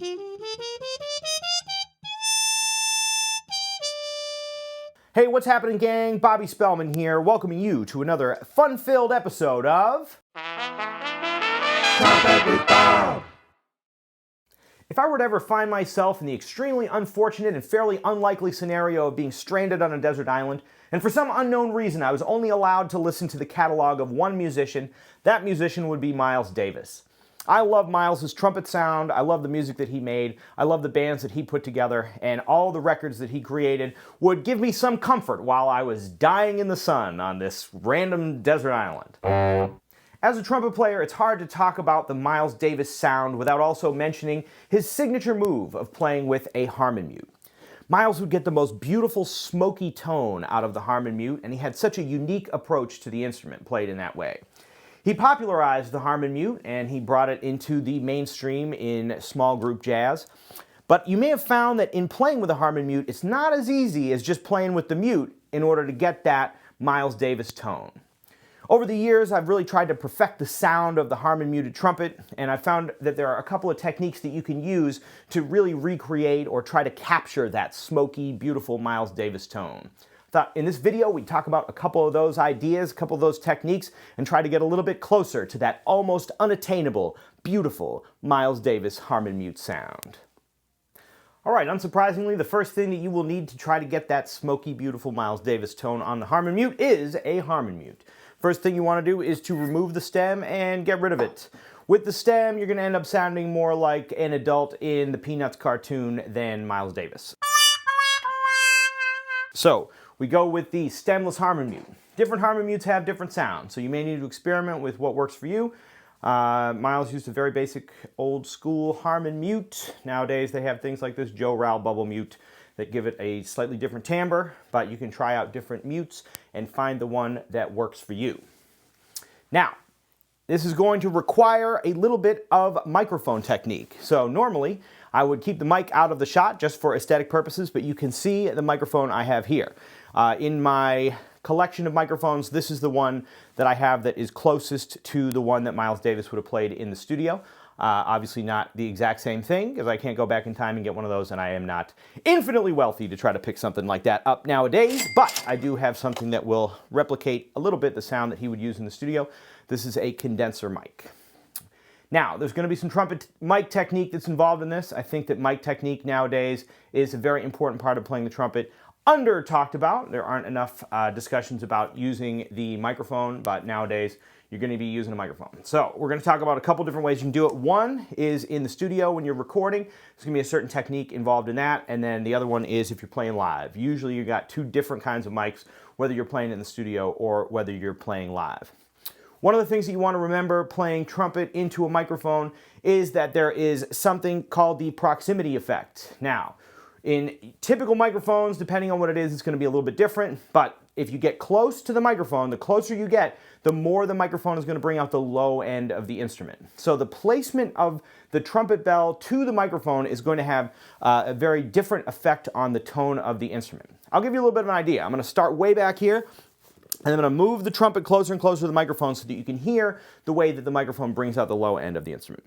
Hey, what's happening, gang? Bobby Spellman here, welcoming you to another fun-filled episode of Trumpet with Bob. If I were to ever find myself in the extremely unfortunate and fairly unlikely scenario of being stranded on a desert island, and for some unknown reason I was only allowed to listen to the catalog of one musician, that musician would be Miles Davis. I love Miles' trumpet sound, I love the music that he made, I love the bands that he put together, and all the records that he created would give me some comfort while I was dying in the sun on this random desert island. As a trumpet player, it's hard to talk about the Miles Davis sound without also mentioning his signature move of playing with a Harmon mute. Miles would get the most beautiful smoky tone out of the Harmon mute, and he had such a unique approach to the instrument played in that way. He popularized the Harmon mute, and he brought it into the mainstream in small group jazz. But you may have found that in playing with a Harmon mute, it's not as easy as just playing with the mute in order to get that Miles Davis tone. Over the years, I've really tried to perfect the sound of the Harmon muted trumpet, and I've found that there are a couple of techniques that you can use to really recreate or try to capture that smoky, beautiful Miles Davis tone. Thought in this video we'd talk about a couple of those ideas, a couple of those techniques, and try to get a little bit closer to that almost unattainable, beautiful Miles Davis Harmon mute sound. Alright, unsurprisingly, the first thing that you will need to try to get that smoky, beautiful Miles Davis tone on the Harmon mute is a Harmon mute. First thing you want to do is to remove the stem and get rid of it. With the stem, you're going to end up sounding more like an adult in the Peanuts cartoon than Miles Davis. So, we go with the stemless Harmon mute. Different Harmon mutes have different sounds, so you may need to experiment with what works for you. Miles used a very basic old school Harmon mute. Nowadays they have things like this Joe Rowell bubble mute that give it a slightly different timbre, but you can try out different mutes and find the one that works for you. Now, this is going to require a little bit of microphone technique. So normally, I would keep the mic out of the shot just for aesthetic purposes, but you can see the microphone I have here. In my collection of microphones, this is the one that I have that is closest to the one that Miles Davis would have played in the studio. Obviously not the exact same thing, because I can't go back in time and get one of those, and I am not infinitely wealthy to try to pick something like that up nowadays, but I do have something that will replicate a little bit the sound that he would use in the studio. This is a condenser mic. Now, there's going to be some trumpet mic technique that's involved in this. I think that mic technique nowadays is a very important part of playing the trumpet. Under talked about. There aren't enough discussions about using the microphone, but nowadays you're going to be using a microphone. So we're going to talk about a couple different ways you can do it. One is in the studio when you're recording. There's going to be a certain technique involved in that, and then the other one is if you're playing live. Usually you got two different kinds of mics, whether you're playing in the studio or whether you're playing live. One of the things that you want to remember playing trumpet into a microphone is that there is something called the proximity effect. Now, in typical microphones, depending on what it is, it's going to be a little bit different, but if you get close to the microphone, the closer you get, the more the microphone is going to bring out the low end of the instrument. So the placement of the trumpet bell to the microphone is going to have a very different effect on the tone of the instrument. I'll give you a little bit of an idea. I'm going to start way back here, and I'm going to move the trumpet closer and closer to the microphone so that you can hear the way that the microphone brings out the low end of the instrument.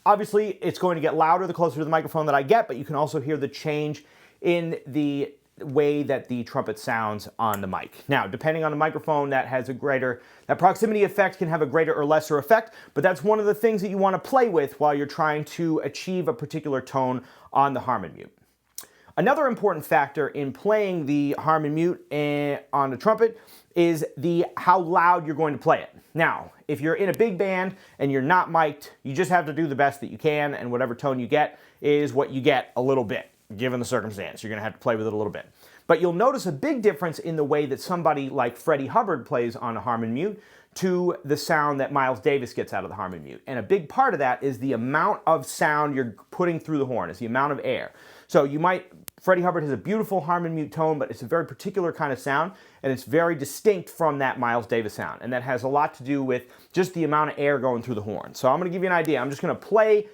Obviously, it's going to get louder the closer to the microphone that I get, but you can also hear the change in the way that the trumpet sounds on the mic. Now, depending on the microphone, that proximity effect can have a greater or lesser effect, but that's one of the things that you want to play with while you're trying to achieve a particular tone on the Harmon mute. Another important factor in playing the Harmon mute on the trumpet is how loud you're going to play it. Now, if you're in a big band and you're not mic'd, you just have to do the best that you can, and whatever tone you get is what you get a little bit, given the circumstance. You're going to have to play with it a little bit. But you'll notice a big difference in the way that somebody like Freddie Hubbard plays on a Harmon mute to the sound that Miles Davis gets out of the Harmon mute. And a big part of that is the amount of sound you're putting through the horn, is the amount of air. So Freddie Hubbard has a beautiful Harmon mute tone, but it's a very particular kind of sound, and it's very distinct from that Miles Davis sound. And that has a lot to do with just the amount of air going through the horn. So I'm going to give you an idea. I'm just going to play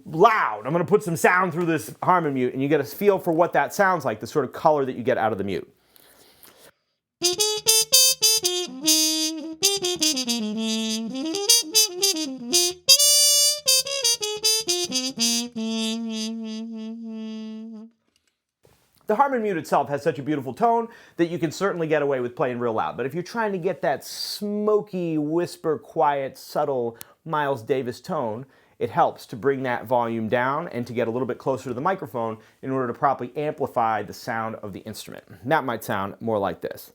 loud. I'm going to put some sound through this Harmon mute, and you get a feel for what that sounds like, the sort of color that you get out of the mute. The Harmon mute itself has such a beautiful tone that you can certainly get away with playing real loud. But if you're trying to get that smoky, whisper, quiet, subtle Miles Davis tone, it helps to bring that volume down and to get a little bit closer to the microphone in order to properly amplify the sound of the instrument. And that might sound more like this.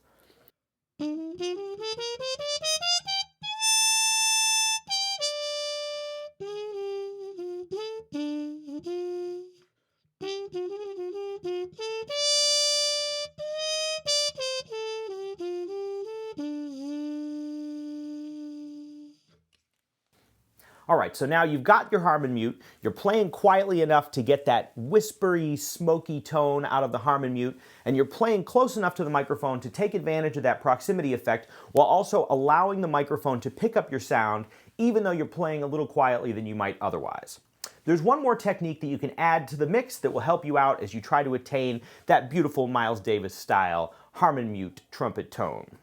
All right, so now you've got your Harmon mute, you're playing quietly enough to get that whispery, smoky tone out of the Harmon mute, and you're playing close enough to the microphone to take advantage of that proximity effect while also allowing the microphone to pick up your sound even though you're playing a little quietly than you might otherwise. There's one more technique that you can add to the mix that will help you out as you try to attain that beautiful Miles Davis style Harmon mute trumpet tone.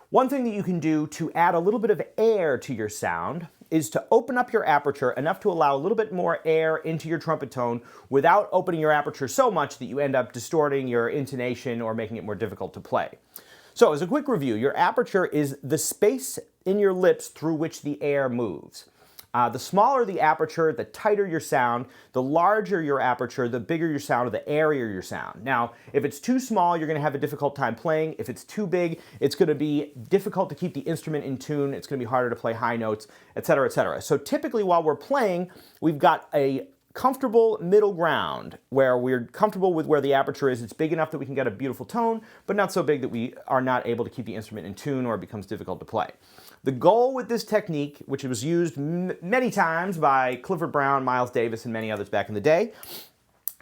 One thing that you can do to add a little bit of air to your sound is to open up your aperture enough to allow a little bit more air into your trumpet tone without opening your aperture so much that you end up distorting your intonation or making it more difficult to play. So as a quick review, your aperture is the space in your lips through which the air moves. The smaller the aperture, the tighter your sound. The larger your aperture, the bigger your sound, or the airier your sound. Now, if it's too small, you're going to have a difficult time playing. If it's too big, it's going to be difficult to keep the instrument in tune. It's going to be harder to play high notes, etc., etc. So typically while we're playing, we've got a comfortable middle ground where we're comfortable with where the aperture is. It's big enough that we can get a beautiful tone, but not so big that we are not able to keep the instrument in tune or it becomes difficult to play. The goal with this technique, which was used many times by Clifford Brown, Miles Davis, and many others back in the day,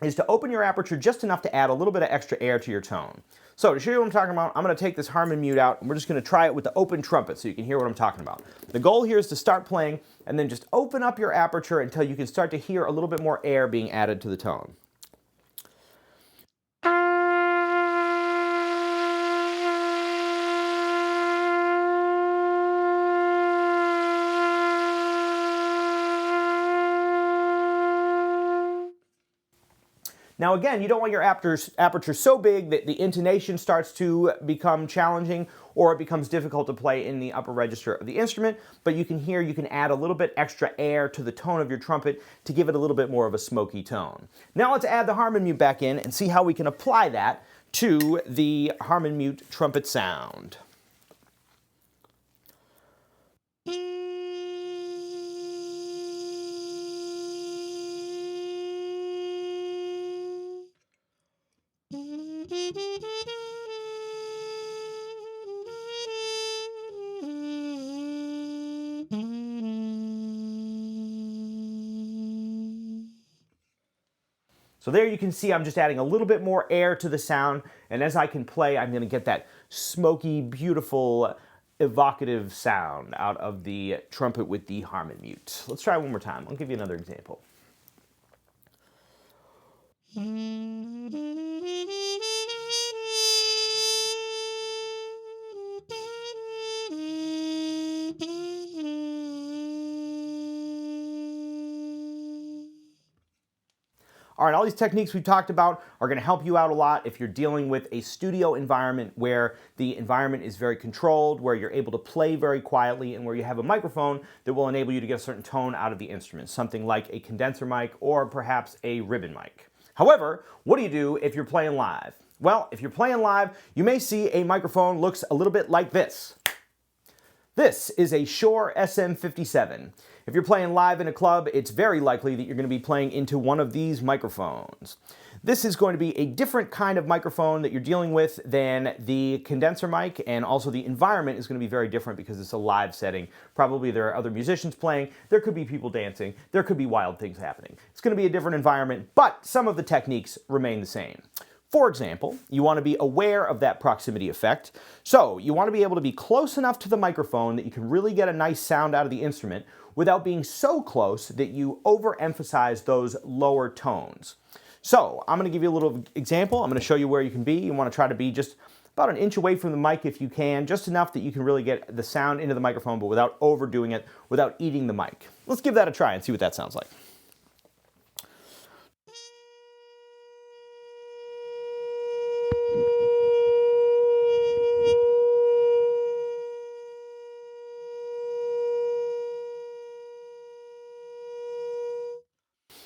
is to open your aperture just enough to add a little bit of extra air to your tone. So to show you what I'm talking about, I'm going to take this Harmon mute out and we're just going to try it with the open trumpet so you can hear what I'm talking about. The goal here is to start playing and then just open up your aperture until you can start to hear a little bit more air being added to the tone. Now again, you don't want your aperture so big that the intonation starts to become challenging or it becomes difficult to play in the upper register of the instrument, but you can hear you can add a little bit extra air to the tone of your trumpet to give it a little bit more of a smoky tone. Now let's add the Harmon mute back in and see how we can apply that to the Harmon mute trumpet sound. So there you can see I'm just adding a little bit more air to the sound, and as I can play, I'm going to get that smoky, beautiful, evocative sound out of the trumpet with the Harmon mute. Let's try it one more time. I'll give you another example. All right, all these techniques we've talked about are going to help you out a lot if you're dealing with a studio environment where the environment is very controlled, where you're able to play very quietly, and where you have a microphone that will enable you to get a certain tone out of the instrument, something like a condenser mic or perhaps a ribbon mic. However, what do you do if you're playing live? Well, if you're playing live, you may see a microphone looks a little bit like this. This is a Shure SM57. If you're playing live in a club, it's very likely that you're going to be playing into one of these microphones. This is going to be a different kind of microphone that you're dealing with than the condenser mic, and also the environment is going to be very different because it's a live setting. Probably there are other musicians playing, there could be people dancing, there could be wild things happening. It's going to be a different environment, but some of the techniques remain the same. For example, you want to be aware of that proximity effect. So you want to be able to be close enough to the microphone that you can really get a nice sound out of the instrument without being so close that you overemphasize those lower tones. So I'm going to give you a little example. I'm going to show you where you can be. You want to try to be just about an inch away from the mic if you can, just enough that you can really get the sound into the microphone, but without overdoing it, without eating the mic. Let's give that a try and see what that sounds like.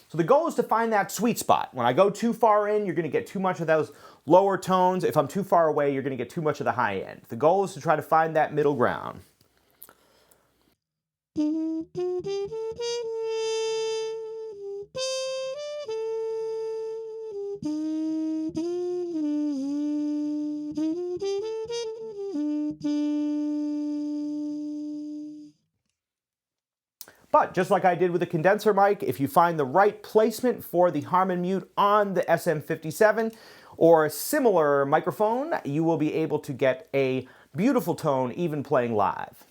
So the goal is to find that sweet spot. When I go too far in, you're going to get too much of those lower tones. If I'm too far away, you're going to get too much of the high end. The goal is to try to find that middle ground. But just like I did with the condenser mic, if you find the right placement for the Harmon mute on the SM57 or a similar microphone, you will be able to get a beautiful tone even playing live.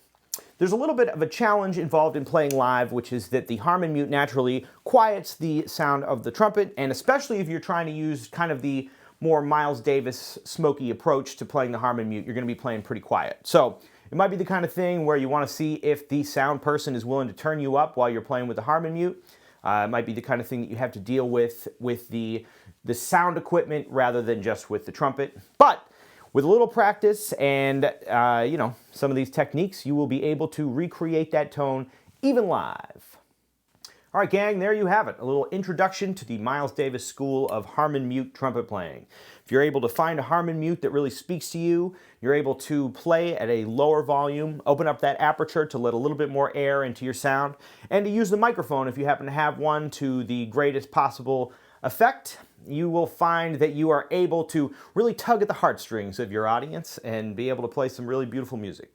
There's a little bit of a challenge involved in playing live, which is that the Harmon mute naturally quiets the sound of the trumpet, and especially if you're trying to use kind of the more Miles Davis smoky approach to playing the Harmon mute, you're going to be playing pretty quiet. So it might be the kind of thing where you want to see if the sound person is willing to turn you up while you're playing with the Harmon mute. It might be the kind of thing that you have to deal with the sound equipment rather than just with the trumpet. But with a little practice and some of these techniques, you will be able to recreate that tone even live. All right, gang, there you have it. A little introduction to the Miles Davis School of Harmon mute trumpet playing. If you're able to find a Harmon mute that really speaks to you, you're able to play at a lower volume, open up that aperture to let a little bit more air into your sound, and to use the microphone, if you happen to have one, to the greatest possible effect, you will find that you are able to really tug at the heartstrings of your audience and be able to play some really beautiful music.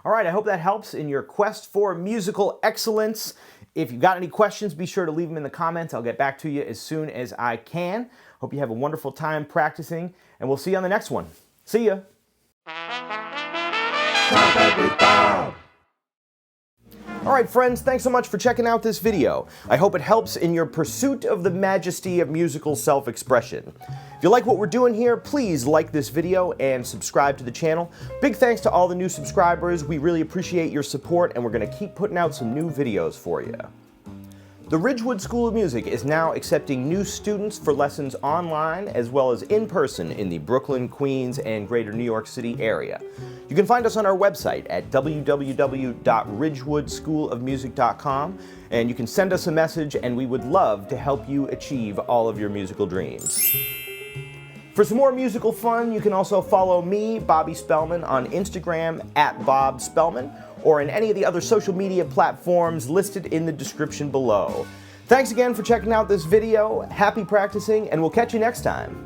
All right, I hope that helps in your quest for musical excellence. If you've got any questions, be sure to leave them in the comments. I'll get back to you as soon as I can. Hope you have a wonderful time practicing, and we'll see you on the next one. See ya! All right, friends, thanks so much for checking out this video. I hope it helps in your pursuit of the majesty of musical self-expression. If you like what we're doing here, please like this video and subscribe to the channel. Big thanks to all the new subscribers. We really appreciate your support, and we're going to keep putting out some new videos for you. The Ridgewood School of Music is now accepting new students for lessons online as well as in person in the Brooklyn, Queens, and greater New York City area. You can find us on our website at www.ridgewoodschoolofmusic.com, and you can send us a message, and we would love to help you achieve all of your musical dreams. For some more musical fun, you can also follow me, Bobby Spellman, on Instagram at Bob Spellman, or in any of the other social media platforms listed in the description below. Thanks again for checking out this video. Happy practicing, and we'll catch you next time.